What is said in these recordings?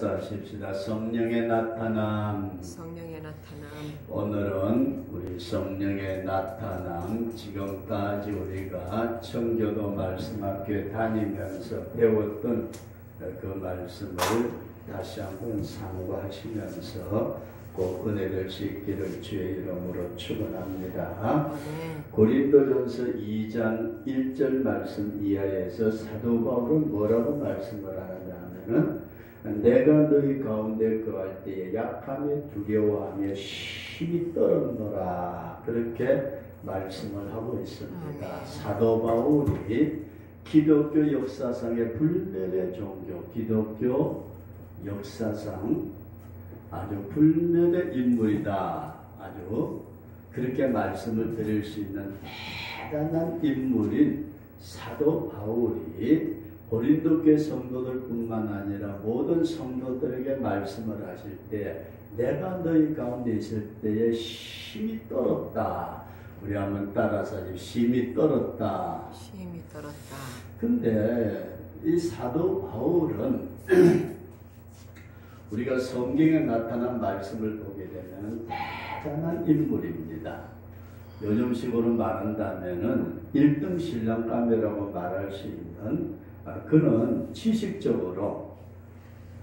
하십시다. 성령의 나타남. 성령의 나타남. 오늘은 우리 성령의 나타남, 지금까지 우리가 청교도 말씀학교에 다니면서 배웠던 그 말씀을 다시 한번 상고하시면서 꼭 은혜를 씻기를 주의 이름으로 축원합니다. 고린도전서 2장 1절 말씀 이하에서 사도 바울은 뭐라고 말씀을 하느냐면은, 내가 너희 가운데 거할 때에 약함에 두려워하며 힘이 떨었노라, 그렇게 말씀을 하고 있습니다. 사도 바울이 기독교 역사상의 불멸의 종교, 기독교 역사상 아주 불멸의 인물이다, 아주 그렇게 말씀을 드릴 수 있는 대단한 인물인 사도 바울이 고린도교회 성도들뿐만 아니라 모든 성도들에게 말씀을 하실 때, 내가 너희 가운데 있을 때에 힘이 떨었다. 우리 한번 따라서 힘이 떨었다. 힘이 떨었다. 근데 이 사도 바울은 우리가 성경에 나타난 말씀을 보게 되면 대단한 인물입니다. 요즘식으로 말한다면은 1등 신랑감이라고 말할 수 있는, 그는 지식적으로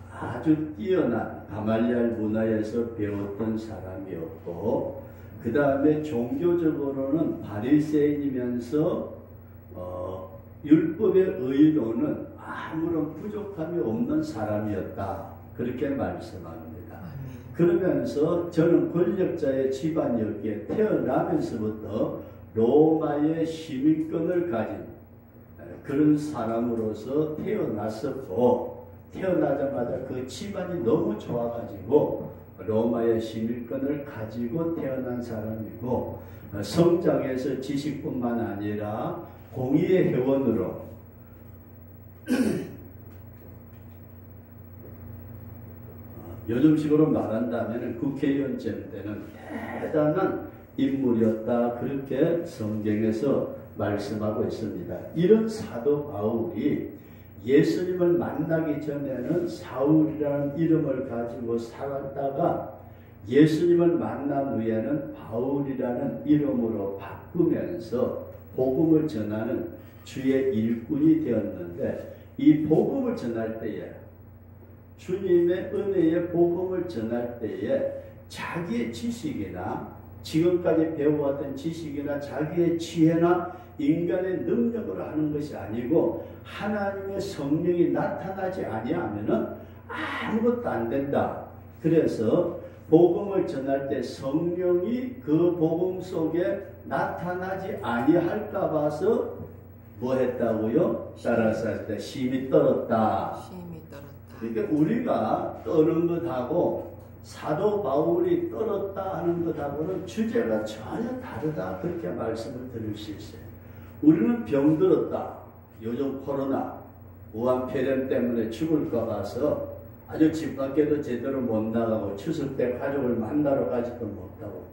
아주 뛰어난 가말리알 문화에서 배웠던 사람이었고, 그 다음에 종교적으로는 바리새인이면서 율법의 의로는 아무런 부족함이 없는 사람이었다, 그렇게 말씀합니다. 그러면서 저는 권력자의 집안이었기에 태어나면서부터 로마의 시민권을 가진 그런 사람으로서 태어났었고, 태어나자마자 그 집안이 너무 좋아가지고 로마의 시민권을 가지고 태어난 사람이고, 성장해서 지식뿐만 아니라 공의의 회원으로 요즘식으로 말한다면 국회의원쯤 되는 대단한 인물이었다, 그렇게 성경에서 말씀하고 있습니다. 이런 사도 바울이 예수님을 만나기 전에는 사울이라는 이름을 가지고 살았다가 예수님을 만난 후에는 바울이라는 이름으로 바꾸면서 복음을 전하는 주의 일꾼이 되었는데, 이 복음을 전할 때에, 주님의 은혜의 복음을 전할 때에 자기의 지식이나 지금까지 배워왔던 지식이나 자기의 지혜나 인간의 능력으로 하는 것이 아니고, 하나님의 성령이 나타나지 아니하면은 아무것도 안 된다. 그래서 복음을 전할 때 성령이 그 복음 속에 나타나지 아니할까 봐서 뭐 했다고요? 따라서 할 때 힘이 떨었다. 힘이 떨었다. 그러니까 우리가 떠는 것하고 사도 바울이 떨었다 하는 것하고는 주제가 전혀 다르다, 그렇게 말씀을 드릴 수 있어요. 우리는 병들었다. 요즘 코로나 우한폐렴 때문에 죽을까 봐서 아주 집 밖에도 제대로 못 나가고 추석 때 가족을 만나러 가지도 못하고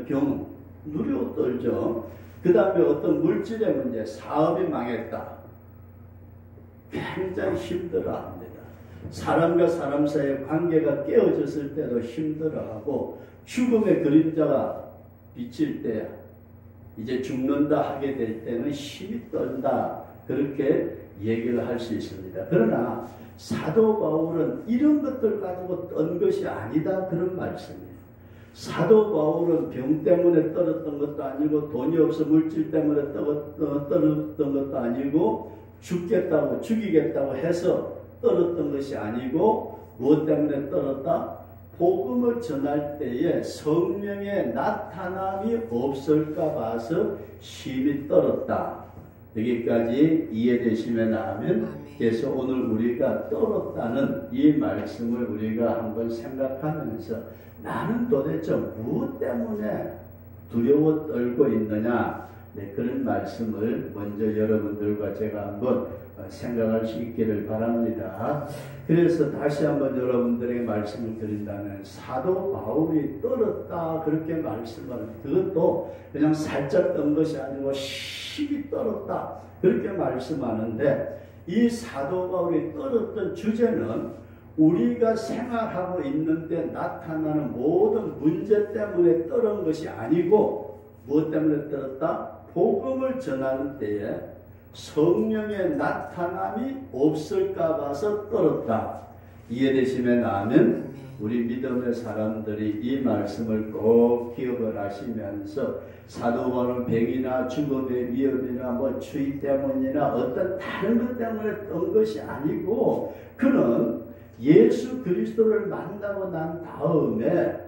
병 누리고 떨죠. 그 다음에 어떤 물질의 문제, 사업이 망했다. 굉장히 힘들어합니다. 사람과 사람 사이의 관계가 깨어졌을 때도 힘들어하고, 죽음의 그림자가 비칠 때, 이제 죽는다 하게 될 때는 힘이 떨다, 그렇게 얘기를 할 수 있습니다. 그러나 사도 바울은 이런 것들 가지고 떤 것이 아니다, 그런 말씀이에요. 사도 바울은 병 때문에 떨었던 것도 아니고, 돈이 없어 물질 때문에 떨었던 것도 아니고, 죽겠다고 죽이겠다고 해서 떨었던 것이 아니고, 무엇 때문에 떨었다? 복음을 전할 때에 성령의 나타남이 없을까 봐서 힘이 떨었다. 여기까지 이해되시면 하면, 그래서 오늘 우리가 떨었다는 이 말씀을 우리가 한번 생각하면서, 나는 도대체 무엇 때문에 두려워 떨고 있느냐, 네, 그런 말씀을 먼저 여러분들과 제가 한번 생각할 수 있기를 바랍니다. 그래서 다시 한번 여러분들에게 말씀을 드린다면, 사도 바울이 떨었다, 그렇게 말씀하는, 그것도 그냥 살짝 떤 것이 아니고 힘이 떨었다, 그렇게 말씀하는데, 이 사도 바울이 떨었던 주제는 우리가 생활하고 있는데 나타나는 모든 문제 때문에 떨은 것이 아니고 무엇 때문에 떨었다? 복음을 전하는 때에 성령의 나타남이 없을까 봐서 떨었다. 이해되시면 아멘. 우리 믿음의 사람들이 이 말씀을 꼭 기억을 하시면서 사도 바울은 병이나 죽음의 위험이나 뭐 추위 때문이나 어떤 다른 것 때문에 떤 것이 아니고 그는 예수 그리스도를 만나고 난 다음에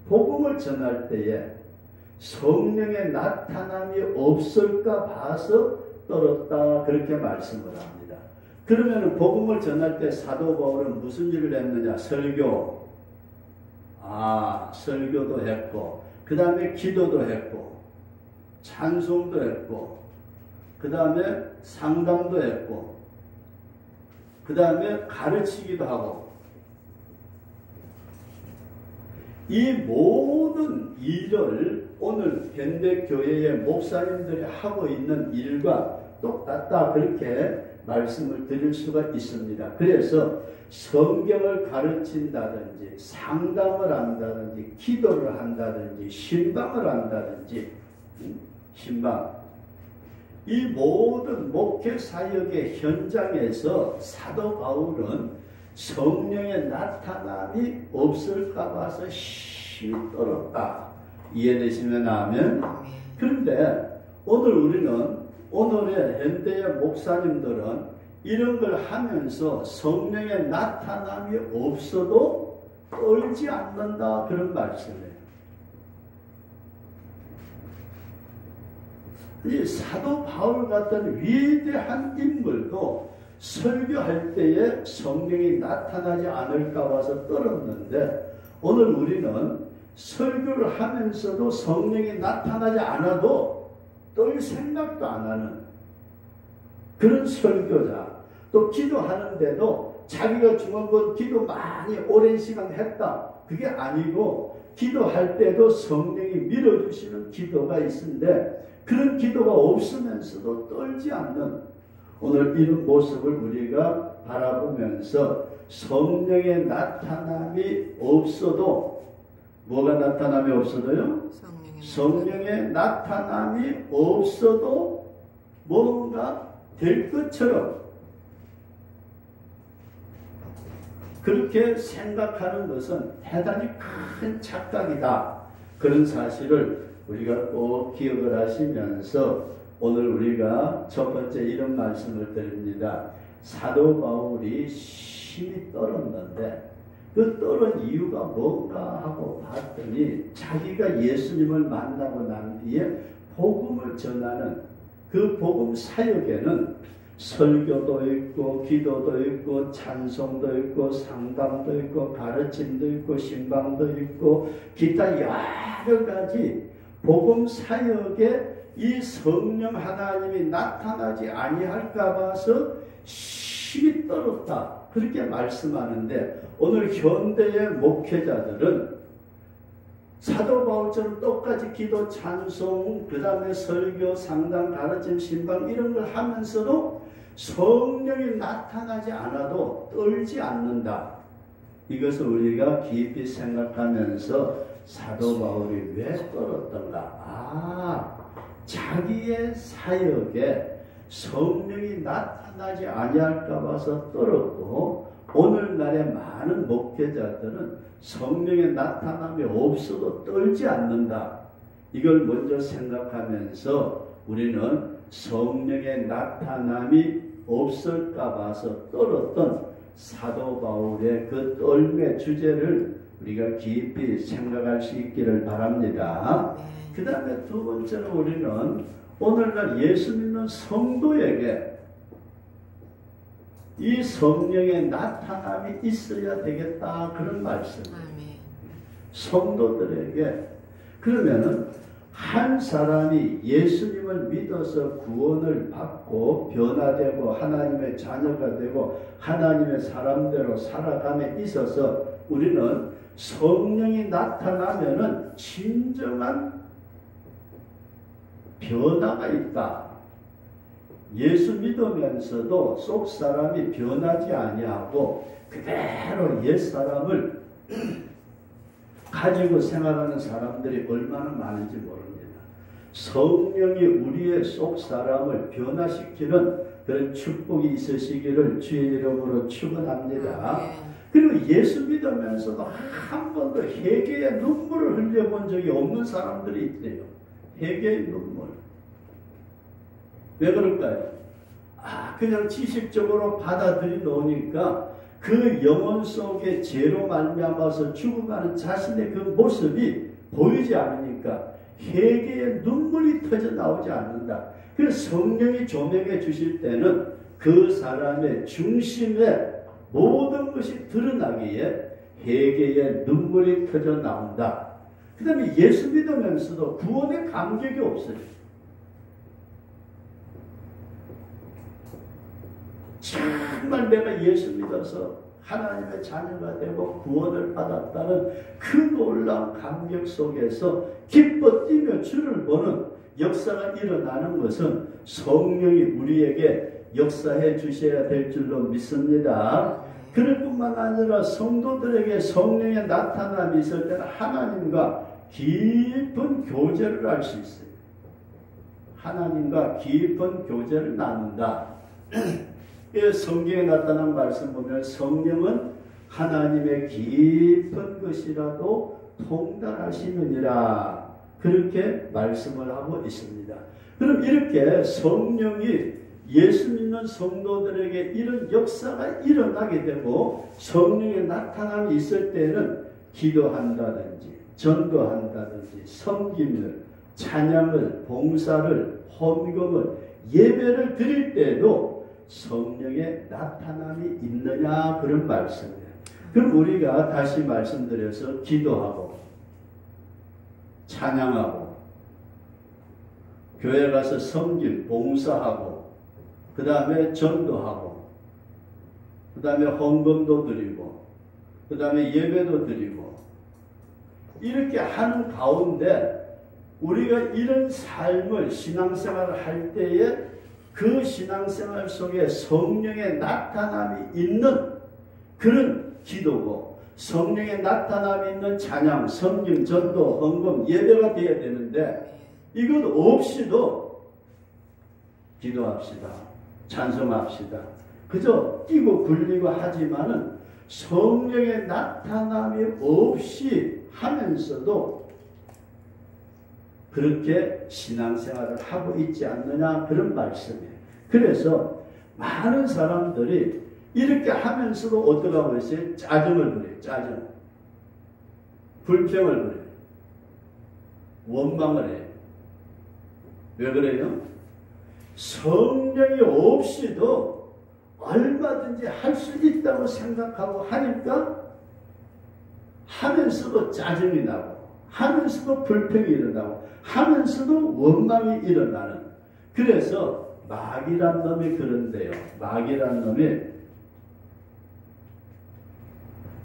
복음을 전할 때에 성령의 나타남이 없을까 봐서 떨었다 그렇게 말씀을 합니다. 그러면 복음을 전할 때 사도 바울은 무슨 일을 했느냐? 설교도 했고 그 다음에 기도도 했고 찬송도 했고 그 다음에 상담도 했고 그 다음에 가르치기도 하고 이 모든 일을 오늘 현대교회의 목사님들이 하고 있는 일과 똑같다 그렇게 말씀을 드릴 수가 있습니다. 그래서 성경을 가르친다든지 상담을 한다든지 기도를 한다든지 신방을 한다든지 신방 이 모든 목회 사역의 현장에서 사도 바울은 성령의 나타남이 없을까 봐서 힘이 떨었다. 이해되시면 아멘. 그런데 오늘 우리는 오늘의 현대의 목사님들은 이런 걸 하면서 성령의 나타남이 없어도 떨지 않는다 그런 말씀이에요. 이 사도 바울 같은 위대한 인물도 설교할 때에 성령이 나타나지 않을까 봐서 떨었는데 오늘 우리는 설교를 하면서도 성령이 나타나지 않아도 떨 생각도 안 하는 그런 설교자, 또 기도하는데도 자기가 중원권 기도 많이 오랜 시간 했다 그게 아니고 기도할 때도 성령이 밀어주시는 기도가 있는데 그런 기도가 없으면서도 떨지 않는 오늘 이런 모습을 우리가 바라보면서 성령의 나타남이 없어도 뭐가 나타남이 없어도요? 성령의 나타남이 없어도 뭔가 될 것처럼 그렇게 생각하는 것은 대단히 큰 착각이다. 그런 사실을 우리가 꼭 기억을 하시면서 오늘 우리가 첫 번째 이런 말씀을 드립니다. 사도 바울이 힘이 떨었는데 그 떨은 이유가 뭔가 하고 봤더니 자기가 예수님을 만나고 난 뒤에 복음을 전하는 그 복음 사역에는 설교도 있고 기도도 있고 찬송도 있고 상담도 있고 가르침도 있고 신방도 있고 기타 여러 가지 복음 사역에 이 성령 하나님이 나타나지 아니할까 봐서 힘이 떨었다. 그렇게 말씀하는데 오늘 현대의 목회자들은 사도 바울처럼 똑같이 기도, 찬송, 그 다음에 설교, 상담, 가르침, 신방 이런 걸 하면서도 성령이 나타나지 않아도 떨지 않는다. 이것을 우리가 깊이 생각하면서 사도 바울이 왜 떨었던가? 자기의 사역에 성령이 나타나지 아니할까 봐서 떨었고 오늘날의 많은 목회자들은 성령의 나타남이 없어도 떨지 않는다. 이걸 먼저 생각하면서 우리는 성령의 나타남이 없을까 봐서 떨었던 사도 바울의 그 떨림의 주제를 우리가 깊이 생각할 수 있기를 바랍니다. 그 다음에 두 번째로 우리는 오늘날 예수 믿는 성도에게 이 성령의 나타남이 있어야 되겠다 그런 말씀. 성도들에게 그러면은 한 사람이 예수님을 믿어서 구원을 받고 변화되고 하나님의 자녀가 되고 하나님의 사람대로 살아감에 있어서 우리는 성령이 나타나면은 진정한 변화가 있다. 예수 믿으면서도 속 사람이 변하지 아니하고 그대로 옛 사람을 가지고 생활하는 사람들이 얼마나 많은지 모릅니다. 성령이 우리의 속 사람을 변화시키는 그런 축복이 있으시기를 주의 이름으로 축원합니다. 그리고 예수 믿으면서도 한 번도 회개의 눈물을 흘려본 적이 없는 사람들이 있대요. 회개의 눈물. 왜 그럴까요? 그냥 지식적으로 받아들이 놓으니까 그 영혼 속에 죄로 말미암아서 죽어가는 자신의 그 모습이 보이지 않으니까 회개의 눈물이 터져 나오지 않는다. 그래서 성령이 조명해 주실 때는 그 사람의 중심에 모든 것이 드러나기에 회개의 눈물이 터져 나온다. 그 다음에 예수 믿으면서도 구원의 감격이 없어요. 정말 내가 예수 믿어서 하나님의 자녀가 되고 구원을 받았다는 그 놀라운 감격 속에서 기뻐 뛰며 주를 보는 역사가 일어나는 것은 성령이 우리에게 역사해 주셔야 될 줄로 믿습니다. 그럴 뿐만 아니라 성도들에게 성령의 나타남이 있을 때는 하나님과 깊은 교제를 할 수 있어요. 하나님과 깊은 교제를 나눈다. 성경에 나타난 말씀 보면 성령은 하나님의 깊은 것이라도 통달하시느니라 그렇게 말씀을 하고 있습니다. 그럼 이렇게 성령이 예수 믿는 성도들에게 이런 역사가 일어나게 되고 성령의 나타남이 있을 때는 기도한다든지 전도한다든지 섬김을 찬양을 봉사를 헌금을 예배를 드릴 때도 성령의 나타남이 있느냐 그런 말씀이에요. 그럼 우리가 다시 말씀드려서 기도하고 찬양하고 교회 가서 섬김 봉사하고 그 다음에 전도하고 그 다음에 헌금도 드리고 그 다음에 예배도 드리고 이렇게 하는 가운데 우리가 이런 삶을 신앙생활을 할 때에 그 신앙생활 속에 성령의 나타남이 있는 그런 기도고 성령의 나타남이 있는 찬양, 섬김, 전도, 헌금, 예배가 되어야 되는데 이것 없이도 기도합시다. 찬송합시다. 그저 뛰고 굴리고 하지만은 성령의 나타남이 없이 하면서도 그렇게 신앙생활을 하고 있지 않느냐 그런 말씀이에요. 그래서 많은 사람들이 이렇게 하면서도 어떻게 하고 있어요? 짜증을 부려요. 짜증. 불평을 부려요. 원망을 해요. 왜 그래요? 성령이 없이도 얼마든지 할 수 있다고 생각하고 하니까 하면서도 짜증이 나고 하면서도 불평이 일어나고 하면서도 원망이 일어나는 그래서 마귀란 놈이 그런데요. 마귀란 놈이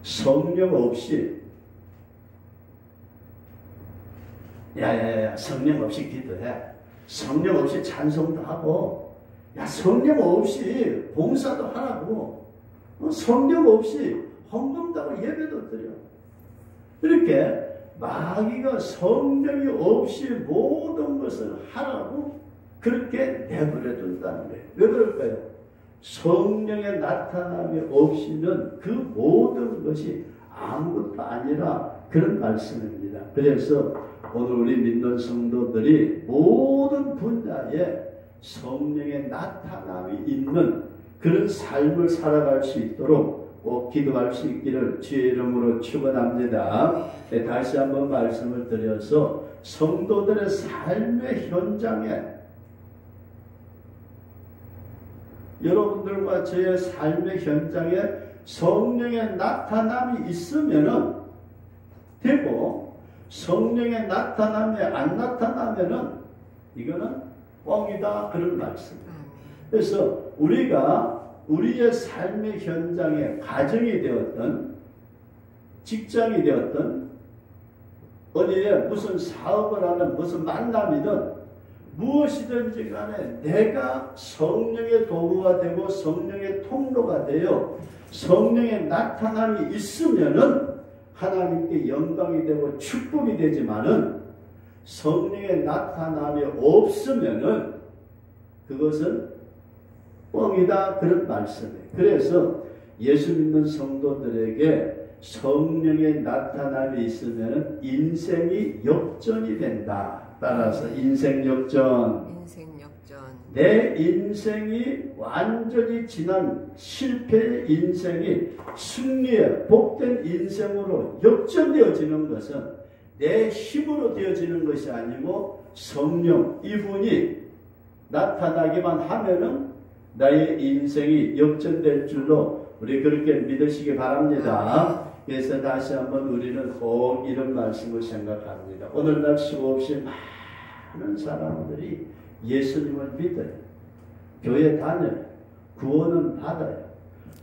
성령 없이 야야야 성령 없이 기도해. 성령 없이 찬송도 하고 야 성령 없이 봉사도 하라고 성령 없이 헌금도 하고 예배도 드려. 이렇게 마귀가 성령이 없이 모든 것을 하라고 그렇게 내버려 둔다는 거예요. 왜 그럴까요? 성령의 나타남이 없이는 그 모든 것이 아무것도 아니라 그런 말씀입니다. 그래서 오늘 우리 믿는 성도들이 모든 분야에 성령의 나타남이 있는 그런 삶을 살아갈 수 있도록 꼭 기도할 수 있기를 주의 이름으로 축원합니다. 네, 다시 한번 말씀을 드려서 성도들의 삶의 현장에 여러분들과 저의 삶의 현장에 성령의 나타남이 있으면은 되고 성령의 나타남이 안 나타나면은 이거는 뻥이다 그런 말씀입니다. 그래서 우리가 우리의 삶의 현장에 가정이 되었던 직장이 되었던 어디에 무슨 사업을 하는 무슨 만남이든 무엇이든지 간에 내가 성령의 도구가 되고 성령의 통로가 되어 성령의 나타남이 있으면은 하나님께 영광이 되고 축복이 되지만은 성령의 나타남이 없으면은 그것은 뻥이다, 그런 말씀이에요. 그래서 예수 믿는 성도들에게 성령의 나타남이 있으면 인생이 역전이 된다. 따라서 인생 역전. 내 인생이 완전히 지난 실패의 인생이 승리의 복된 인생으로 역전되어지는 것은 내 힘으로 되어지는 것이 아니고 성령 이분이 나타나기만 하면은 나의 인생이 역전될 줄로 우리 그렇게 믿으시기 바랍니다. 그래서 다시 한번 우리는 꼭 이런 말씀을 생각합니다. 오늘날 수없이 많은 사람들이 예수님을 믿어요. 교회 다녀요. 구원은 받아요.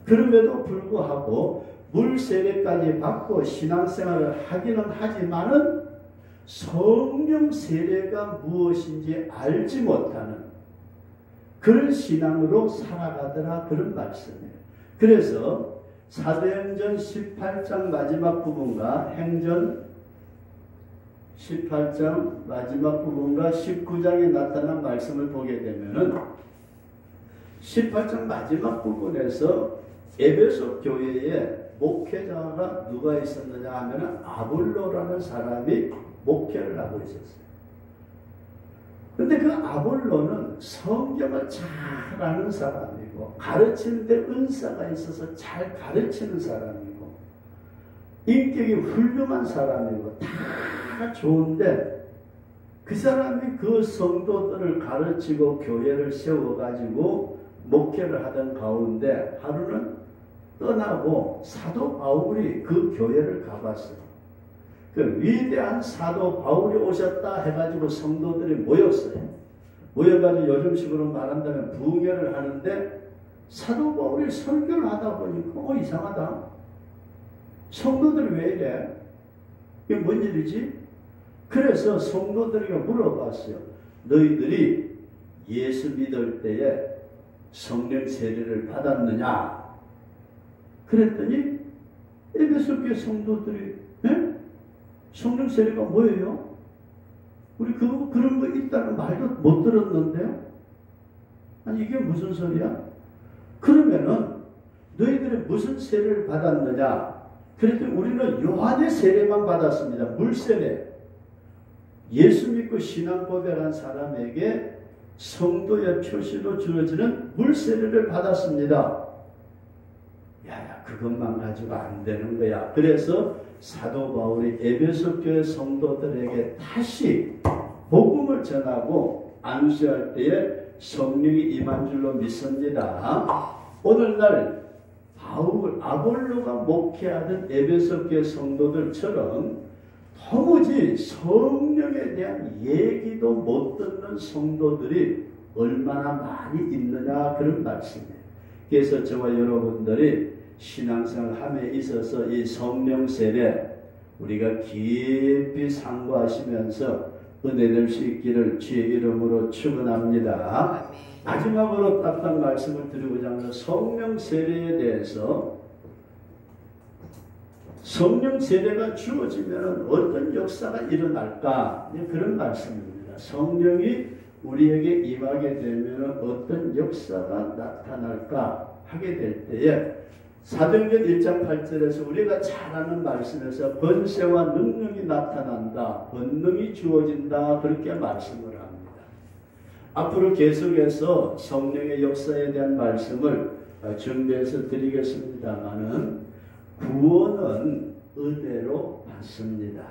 그럼에도 불구하고 물세례까지 받고 신앙생활을 하기는 하지만은 성령 세례가 무엇인지 알지 못하는 그런 신앙으로 살아가더라, 그런 말씀이에요. 그래서 사도행전 18장 마지막 부분과 행전 18장 마지막 부분과 19장에 나타난 말씀을 보게 되면은 18장 마지막 부분에서 에베소 교회에 목회자가 누가 있었느냐 하면은 아볼로라는 사람이 목회를 하고 있었어요. 근데 그 아볼로는 성경을 잘 아는 사람이고 가르치는데 은사가 있어서 잘 가르치는 사람이고 인격이 훌륭한 사람이고 다 좋은데 그 사람이 그 성도들을 가르치고 교회를 세워가지고 목회를 하던 가운데 하루는 떠나고 사도 바울이 그 교회를 가봤어요. 그 위대한 사도 바울이 오셨다 해가지고 성도들이 모였어요. 모여가지고 요즘식으로 말한다면 부흥회를 하는데 사도 바울이 설교를 하다 보니까 이상하다. 성도들이 왜 이래? 이게 뭔 일이지? 그래서 성도들에게 물어봤어요. 너희들이 예수 믿을 때에 성령 세례를 받았느냐? 그랬더니 에베소 교회 성도들이 성령 세례가 뭐예요? 우리 그런 거 있다는 말도 못 들었는데요? 아니 이게 무슨 소리야? 그러면은 너희들이 무슨 세례를 받았느냐? 그랬더니 우리는 요한의 세례만 받았습니다. 물세례. 예수 믿고 신앙 고백한 사람에게 성도의 표시로 주어지는 물세례를 받았습니다. 야, 그것만 가지고 안 되는 거야. 그래서 사도 바울이 에베소 교회 성도들에게 다시 복음을 전하고 안수할 때에 성령이 임한 줄로 믿습니다. 오늘날 아볼로가 목회하던 에베소 교회 성도들처럼 도무지 성령에 대한 얘기도 못 듣는 성도들이 얼마나 많이 있느냐, 그런 말씀이에요. 그래서 저와 여러분들이 신앙생활 함에 있어서 이 성령 세례 우리가 깊이 상고하시면서 은혜될 수 있기를 주의 이름으로 축원합니다. 마지막으로 딱딱 말씀을 드리고자 하는 성령 세례에 대해서 성령 세례가 주어지면 어떤 역사가 일어날까? 그런 말씀입니다. 성령이 우리에게 임하게 되면 어떤 역사가 나타날까 하게 될 때에 사도행전 1장 8절에서 우리가 잘 아는 말씀에서 권세와 능력이 나타난다. 권능이 주어진다. 그렇게 말씀을 합니다. 앞으로 계속해서 성령의 역사에 대한 말씀을 준비해서 드리겠습니다마는 구원은 은혜로 받습니다.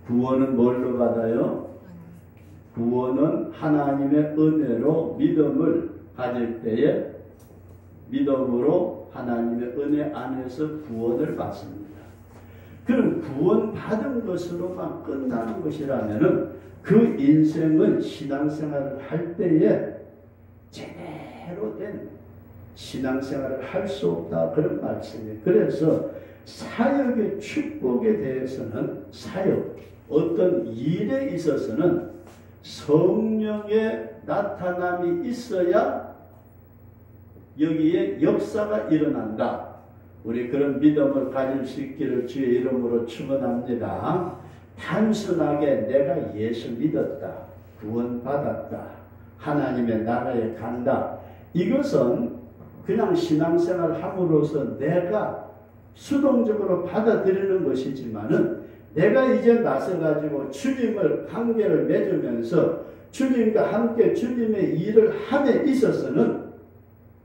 구원은 뭘로 받아요? 구원은 하나님의 은혜로 믿음을 가질 때에 믿음으로 하나님의 은혜 안에서 구원을 받습니다. 그럼 구원 받은 것으로만 끝나는 것이라면은 그 인생은 신앙생활을 할 때에 제대로 된 신앙생활을 할 수 없다, 그런 말씀이에요. 그래서 사역의 축복에 대해서는 사역, 어떤 일에 있어서는 성령의 나타남이 있어야 여기에 역사가 일어난다. 우리 그런 믿음을 가질 수 있기를 주의 이름으로 축원합니다. 단순하게 내가 예수 믿었다, 구원받았다, 하나님의 나라에 간다, 이것은 그냥 신앙생활 함으로써 내가 수동적으로 받아들이는 것이지만은 내가 이제 나서가지고 주님을 관계를 맺으면서 주님과 함께 주님의 일을 함에 있어서는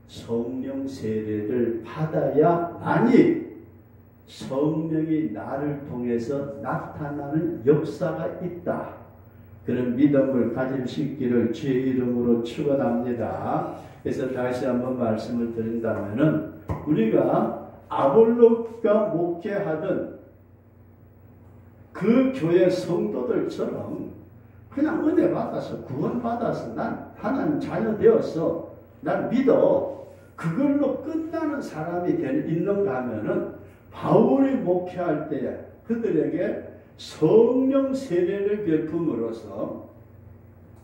성령 세례를 받아야만이 성령이 나를 통해서 나타나는 역사가 있다. 그런 믿음을 가질 수 있기를 주의 이름으로 축원합니다. 그래서 다시 한번 말씀을 드린다면은 우리가 아볼로가 목회하던 그 교회 성도들처럼 그냥 은혜 받아서 구원 받아서 난 하나님 자녀 되었어, 난 믿어, 그걸로 끝나는 사람이 있는가 하면은 바울이 목회할 때 그들에게 성령 세례를 베품으로써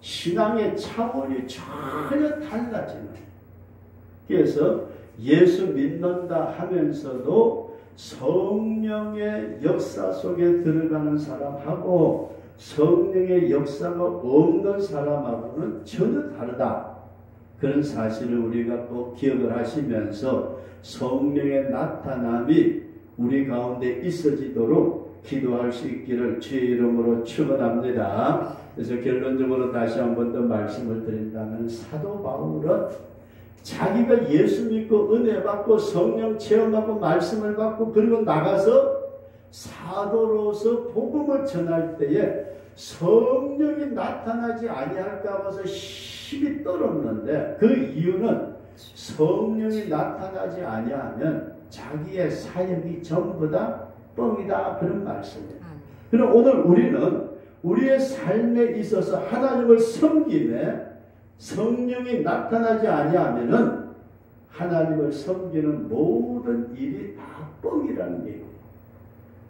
신앙의 차원이 전혀 달라지는, 그래서 예수 믿는다 하면서도 성령의 역사 속에 들어가는 사람하고 성령의 역사가 없는 사람하고는 전혀 다르다. 그런 사실을 우리가 꼭 기억을 하시면서 성령의 나타남이 우리 가운데 있어지도록 기도할 수 있기를 주의 이름으로 축원합니다. 그래서 결론적으로 다시 한 번 더 말씀을 드린다면 사도 바울은 자기가 예수 믿고 은혜 받고 성령 체험하고 말씀을 받고 그리고 나가서 사도로서 복음을 전할 때에 성령이 나타나지 아니할까 봐서 힘이 떨었는데, 그 이유는 성령이 나타나지 아니하면 자기의 사역이 전부 다 뻥이다, 그런 말씀이에요. 그럼 오늘 우리는 우리의 삶에 있어서 하나님을 섬김에 성령이 나타나지 아니하면은 하나님을 섬기는 모든 일이 다 뻥이라는 얘기예요.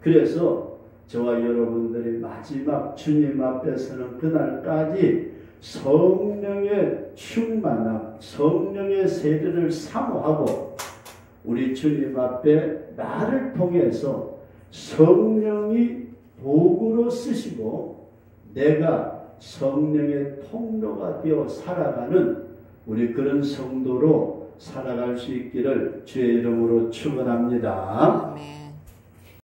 그래서 저와 여러분들이 마지막 주님 앞에 서는 그날까지 성령의 충만함, 성령의 세례를 사모하고 우리 주님 앞에 나를 통해서 성령이 도구로 쓰시고 내가 성령의 통로가 되어 살아가는 우리 그런 성도로 살아갈 수 있기를 주의 이름으로 축원합니다. 아멘.